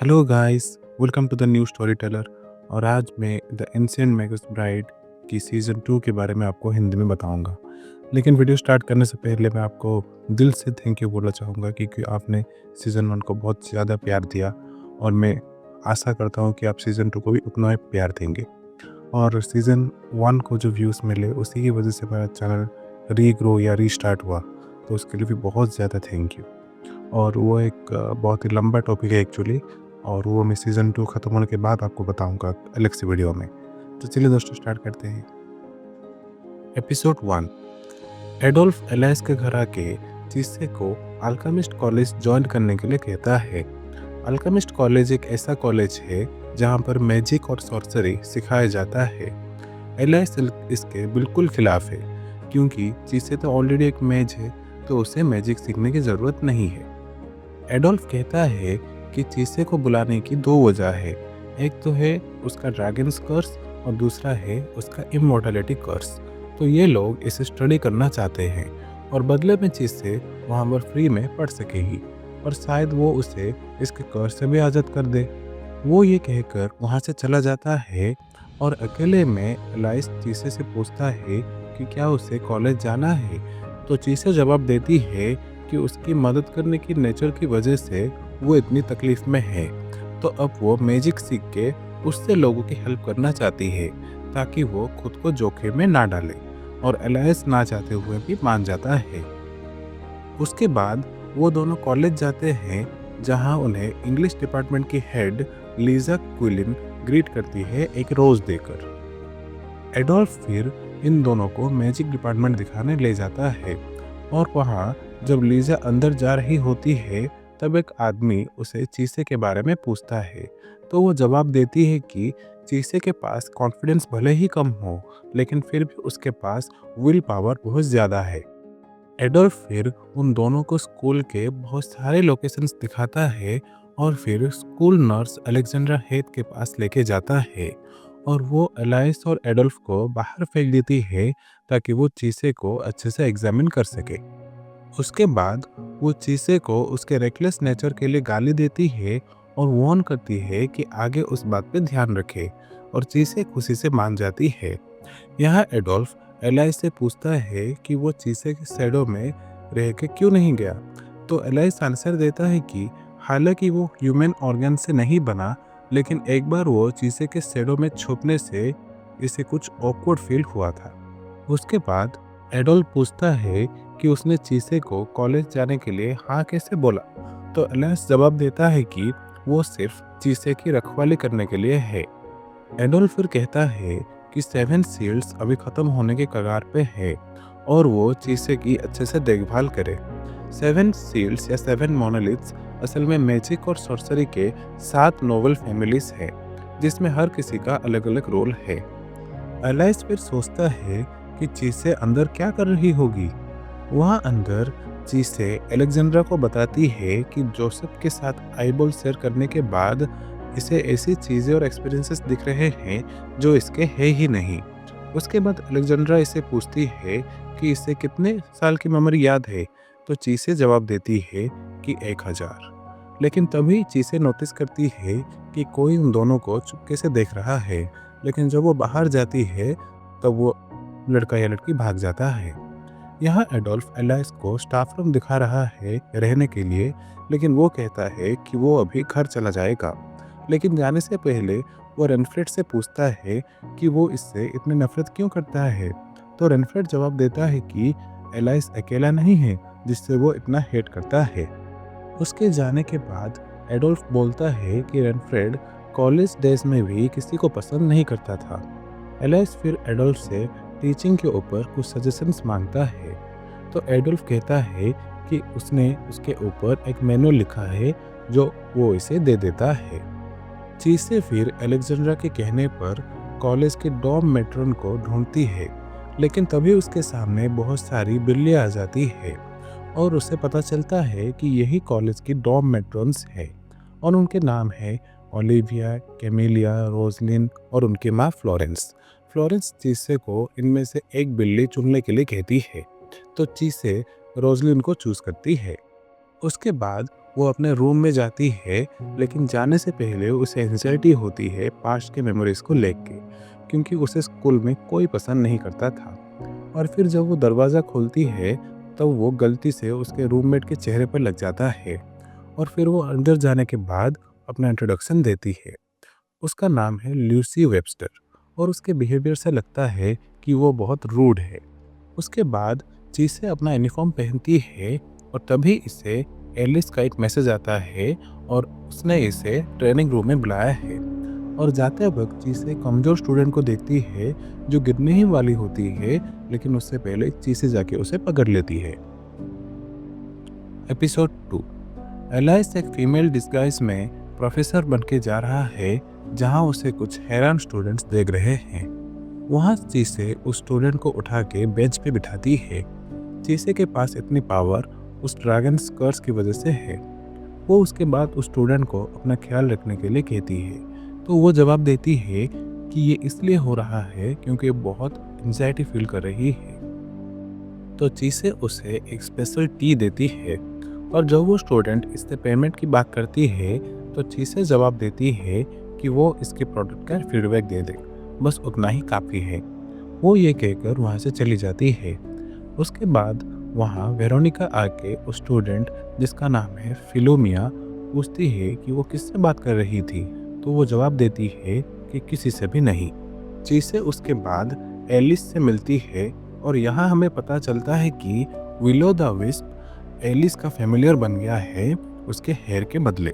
Hello guys, welcome to the new storyteller. और आज मैं द एंशिएंट मैगस ब्राइड की सीज़न 2 के बारे में आपको हिंदी में बताऊंगा। लेकिन वीडियो स्टार्ट करने से पहले मैं आपको दिल से थैंक यू बोलना चाहूँगा क्योंकि आपने सीज़न 1 को बहुत ज़्यादा प्यार दिया और मैं आशा करता हूँ कि आप सीज़न 2 को भी उतना ही प्यार देंगे। और सीज़न 1 को जो व्यूज़ मिले उसी की वजह से मेरा चैनल रीग्रो या रीस्टार्ट हुआ, तो उसके लिए भी बहुत ज़्यादा थैंक यू। और वो एक बहुत ही लंबा टॉपिक है एक्चुअली, और वो मैं सीज़न 2 ख़त्म होने के बाद आपको बताऊंगा अलग से वीडियो में। तो चलिए दोस्तों स्टार्ट करते हैं। एपिसोड 1। एडोल्फ एलाइस के घर आके चीसे को अल्केमिस्ट कॉलेज ज्वाइन करने के लिए कहता है। अल्केमिस्ट कॉलेज एक ऐसा कॉलेज है जहाँ पर मैजिक और सॉर्सरी सिखाया जाता है। एलाइस इसके बिल्कुल खिलाफ है क्योंकि चीसे तो ऑलरेडी एक मेज है, तो उसे मैजिक सीखने की ज़रूरत नहीं है। एडोल्फ कहता है कि चीसे को बुलाने की दो वजह है। एक तो है उसका ड्रैगन्स कर्स और दूसरा है उसका इमॉर्टलिटी कर्स। तो ये लोग इसे स्टडी करना चाहते हैं और बदले में चीसे वहाँ पर फ्री में पढ़ सकेगी, और शायद वो उसे इसके कर्स से भी आज़ाद कर दे। वो ये कहकर वहाँ से चला जाता है और अकेले में एलाइस चीसे से पूछता है कि क्या उसे कॉलेज जाना है। तो चीसे जवाब देती है कि उसकी मदद करने की नेचर की वजह से वो इतनी तकलीफ में है, तो अब वो मैजिक सीख के उससे लोगों की हेल्प करना चाहती है ताकि वो खुद को जोखिम में ना डाले। और एलायंस ना चाहते हुए भी मान जाता है। उसके बाद वो दोनों कॉलेज जाते हैं जहां उन्हें इंग्लिश डिपार्टमेंट की हेड लीजा क्विलिन ग्रीट करती है एक रोज देकर। एडोल्फ फिर इन दोनों को मैजिक डिपार्टमेंट दिखाने ले जाता है, और वहाँ जब लीजा अंदर जा रही होती है तब एक आदमी उसे चीसे के बारे में पूछता है। तो वो जवाब देती है कि चीसे के पास कॉन्फिडेंस भले ही कम हो, लेकिन फिर भी उसके पास विल पावर बहुत ज़्यादा है। एडोल्फ फिर उन दोनों को स्कूल के बहुत सारे लोकेशंस दिखाता है और फिर स्कूल नर्स अलेक्जेंड्रा हेथ के पास लेके जाता है, और वो एलाइस और एडोल्फ को बाहर फेंक देती है ताकि वो चीसे को अच्छे से एग्जामिन कर सके। उसके बाद वो चीसे को उसके रेकलेस नेचर के लिए गाली देती है और वार्न करती है कि आगे उस बात पे ध्यान रखे, और चीसे खुशी से मान जाती है। यहाँ एडोल्फ एलाइस से पूछता है कि वो चीसे के शैडो में रह के क्यों नहीं गया। तो एलाइस आंसर देता है कि हालांकि वो ह्यूमन ऑर्गन से नहीं बना, लेकिन एक बार वो चीसे के शैडो में छुपने से इसे कुछ ऑकवर्ड फील हुआ था। उसके बाद एडोल्फ पूछता है कि उसने चीसे को कॉलेज जाने के लिए हाँ कैसे बोला। तो एलाइस जवाब देता है कि वो सिर्फ चीसे की रखवाली करने के लिए है। एडोल्फ फिर कहता है कि 7 सील्स अभी खत्म होने के कगार पे है और वो चीसे की अच्छे से देखभाल करे। 7 सील्स या 7 मोनोलिथ्स असल में मैजिक और सॉर्सरी के 7 नोबल फैमिलीज है, जिसमें हर किसी का अलग अलग रोल है। एलाइस फिर सोचता है कि चीसे अंदर क्या कर रही होगी। वहाँ अंदर चीसे एलेक्जेंड्रा को बताती है कि जोसेफ के साथ आईबॉल शेयर करने के बाद इसे ऐसी चीज़ें और एक्सपीरियंसेस दिख रहे हैं जो इसके है ही नहीं। उसके बाद अलेक्जेंड्रा इसे पूछती है कि इसे कितने साल की मेमोरी याद है। तो चीसे जवाब देती है कि 1000। लेकिन तभी चीसे नोटिस करती है कि कोई उन दोनों को चुपके से देख रहा है, लेकिन जब वो बाहर जाती है तब वो लड़का या लड़की भाग जाता है। यहाँ एडोल्फ एलाइस को स्टाफ रूम दिखा रहा है रहने के लिए, लेकिन वो कहता है कि वो अभी घर चला जाएगा। लेकिन जाने से पहले वो रेनफ्रेड से पूछता है कि वो इससे इतनी नफरत क्यों करता है। तो रेनफ्रेड जवाब देता है कि एलाइस अकेला नहीं है जिससे वो इतना हेट करता है। उसके जाने के बाद एडोल्फ बोलता है कि रेनफ्रेड कॉलेज डेज में भी किसी को पसंद नहीं करता था। एलाइस फिर एडोल्फ से टीचिंग के ऊपर कुछ सजेशंस मांगता है। तो एडोल्फ कहता है कि उसने उसके ऊपर एक मैनुअल लिखा है जो वो इसे दे देता है। चीसे फिर अलेक्जेंड्रा के कहने पर कॉलेज के डॉर्म मेट्रॉन को ढूंढती है, लेकिन तभी उसके सामने बहुत सारी बिल्लियां आ जाती है और उसे पता चलता है कि यही कॉलेज की डॉर्म मेट्रॉन्स है, और उनके नाम है ओलिविया, कैमिलिया, रोजलिन और उनकी माँ फ्लोरेंस। फ्लोरेंस चीसे को इनमें से एक बिल्ली चुनने के लिए कहती है, तो चीसे रोजलिन को चूज करती है। उसके बाद वो अपने रूम में जाती है, लेकिन जाने से पहले उसे एंजाइटी होती है पास्ट के मेमोरीज को लेके, क्योंकि उसे स्कूल में कोई पसंद नहीं करता था। और फिर जब वो दरवाज़ा खोलती है, तब वो गलती से उसके रूममेट के चेहरे पर लग जाता है। और फिर वो अंदर जाने के बाद अपना इंट्रोडक्शन देती है। उसका नाम है ल्यूसी वेब्स्टर, और उसके बिहेवियर से लगता है कि वो बहुत रूड है। उसके बाद चीसे अपना यूनिफॉर्म पहनती है, और तभी इसे एलिस का एक मैसेज आता है, और उसने इसे ट्रेनिंग रूम में बुलाया है। और जाते वक्त चीसे कमज़ोर स्टूडेंट को देखती है जो गिरने ही वाली होती है, लेकिन उससे पहले चीसे जाके उसे पकड़ लेती है। एपिसोड 2। एलाइस एक फीमेल डिस्गाइज में प्रोफेसर बन के जा रहा है, जहां उसे कुछ हैरान स्टूडेंट्स देख रहे हैं। वहां चीसे उस स्टूडेंट को उठा के बेंच पे बिठाती है। चीसे के पास इतनी पावर उस ड्रैगन कर्स की वजह से है। वो उसके बाद उस स्टूडेंट को अपना ख्याल रखने के लिए कहती है, तो वो जवाब देती है कि ये इसलिए हो रहा है क्योंकि बहुत एंजाइटी फील कर रही है। तो चीसे उसे एक स्पेशल टी देती है, और जब वो स्टूडेंट इससे पेमेंट की बात करती है, तो चीसे जवाब देती है कि वो इसके प्रोडक्ट का फीडबैक दे दे, बस उतना ही काफ़ी है। वो ये कहकर वहाँ से चली जाती है। उसके बाद वहाँ वेरोनिका आके उस स्टूडेंट जिसका नाम है फिलोमिया पूछती है कि वो किससे बात कर रही थी, तो वो जवाब देती है कि किसी से भी नहीं। चीसे उसके बाद एलिस से मिलती है, और यहाँ हमें पता चलता है कि विलो द विस्प एलिस का फेमिलियर बन गया है उसके हेयर के बदले,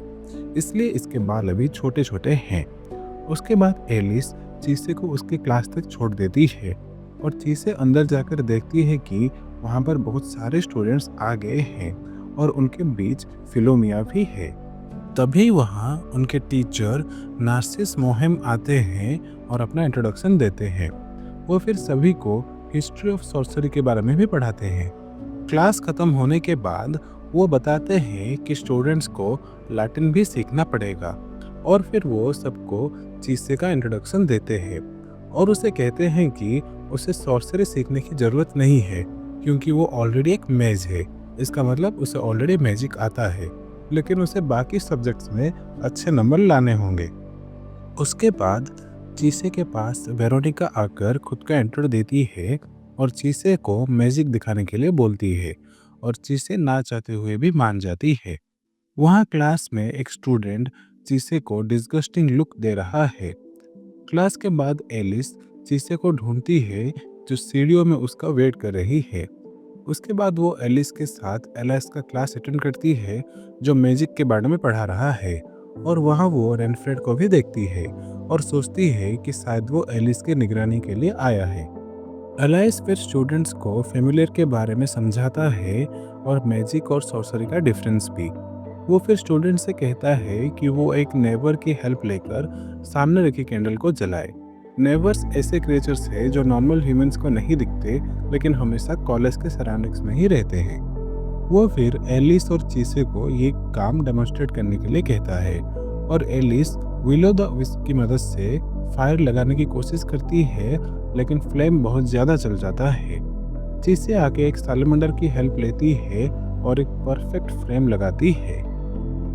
इसलिए इसके बाल अभी छोटे छोटे हैं। उसके बाद एलिस चीसे को उसकी क्लास तक छोड़ देती है, और चीसे अंदर जाकर देखती है कि वहाँ पर बहुत सारे स्टूडेंट्स आ गए हैं, और उनके बीच फिलोमिया भी है। तभी वहाँ उनके टीचर नार्सिस मोहेम आते हैं और अपना इंट्रोडक्शन देते हैं। वो फिर सभी को हिस्ट्री ऑफ सॉर्सरी के बारे में भी पढ़ाते हैं। क्लास खत्म होने के बाद वो बताते हैं कि स्टूडेंट्स को लैटिन भी सीखना पड़ेगा, और फिर वो सबको चीसे का इंट्रोडक्शन देते हैं, और उसे कहते हैं कि उसे सॉर्सरी सीखने की ज़रूरत नहीं है, क्योंकि वो ऑलरेडी एक मेज है। इसका मतलब उसे ऑलरेडी मैजिक आता है, लेकिन उसे बाकी सब्जेक्ट्स में अच्छे नंबर लाने होंगे। उसके बाद चीसे के पास वेरोनिका आकर खुद का इंट्रो देती है, और चीसे को मैजिक दिखाने के लिए बोलती है, और चीसे ना चाहते हुए भी मान जाती है। वहाँ क्लास में एक स्टूडेंट चीसे को डिस्गस्टिंग लुक दे रहा है। क्लास के बाद एलिस चीसे को ढूंढती है, जो सीढ़ियों में उसका वेट कर रही है। उसके बाद वो एलिस के साथ एलाइस का क्लास अटेंड करती है, जो मैजिक के बारे में पढ़ा रहा है, और वहाँ वो रेनफ्रेड को भी देखती है, और सोचती है कि शायद वो एलिस की निगरानी के लिए आया है। एलाइस फिर स्टूडेंट्स को फेमिलियर के बारे में समझाता है, और मैजिक और सॉर्सरी का डिफरेंस भी। वो फिर स्टूडेंट से कहता है कि वो एक नेबर की हेल्प लेकर सामने रखी कैंडल को जलाए। नेबर्स ऐसे क्रिएचर्स हैं जो नॉर्मल ह्यूमंस को नहीं दिखते, लेकिन हमेशा कॉलेज के सराउंडिंग्स में ही रहते हैं। वो फिर एलिस और चीसे को ये काम डेमोन्स्ट्रेट करने के लिए कहता है, और एलिस विलो द विस्प की मदद से फायर लगाने की कोशिश करती है, लेकिन फ्लेम बहुत ज़्यादा चल जाता है। चीसे आके एक सालमंडर की हेल्प लेती है, और एक परफेक्ट फ्रेम लगाती है।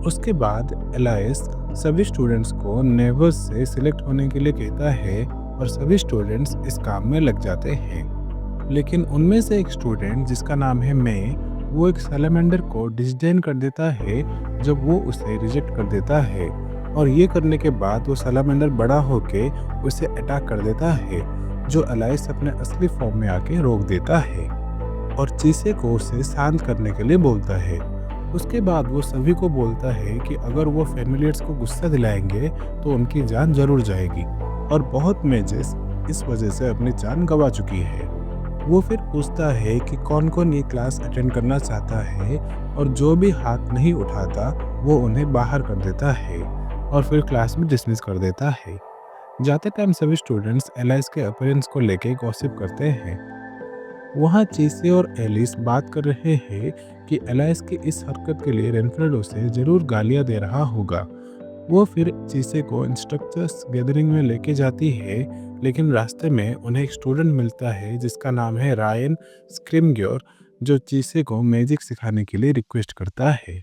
उसके बाद एलाइस सभी स्टूडेंट्स को नेबर्स से सिलेक्ट होने के लिए कहता है, और सभी स्टूडेंट्स इस काम में लग जाते हैं। लेकिन उनमें से एक स्टूडेंट जिसका नाम है मे, वो एक सैलमेंडर को डिसडेन कर देता है जब वो उसे रिजेक्ट कर देता है, और ये करने के बाद वो सैलमेंडर बड़ा होके उसे अटैक कर देता है, जो एलाइस अपने असली फॉर्म में आके रोक देता है, और चीसे को उसे शांत करने के लिए बोलता है। उसके बाद वो सभी को बोलता है कि अगर वो फैमिलियर्स को गुस्सा दिलाएंगे तो उनकी जान जरूर जाएगी, और बहुत मेजेस इस वजह से अपनी जान गंवा चुकी है। वो फिर पूछता है कि कौन कौन ये क्लास अटेंड करना चाहता है, और जो भी हाथ नहीं उठाता वो उन्हें बाहर कर देता है, और फिर क्लास में डिसमिस कर देता है। जाते टाइम सभी स्टूडेंट्स एलाइस के अपीयरेंस को लेके गॉसिप करते हैं। वहाँ चीसे और एलिस बात कर रहे हैं कि एलाइस की इस हरकत के लिए रेनफ्रेड उसे जरूर गालियाँ दे रहा होगा। वो फिर चीसे को इंस्ट्रक्टर्स गैदरिंग में लेके जाती है, लेकिन रास्ते में उन्हें एक स्टूडेंट मिलता है जिसका नाम है रायन स्क्रिमग्योर, जो चीसे को मैजिक सिखाने के लिए रिक्वेस्ट करता है।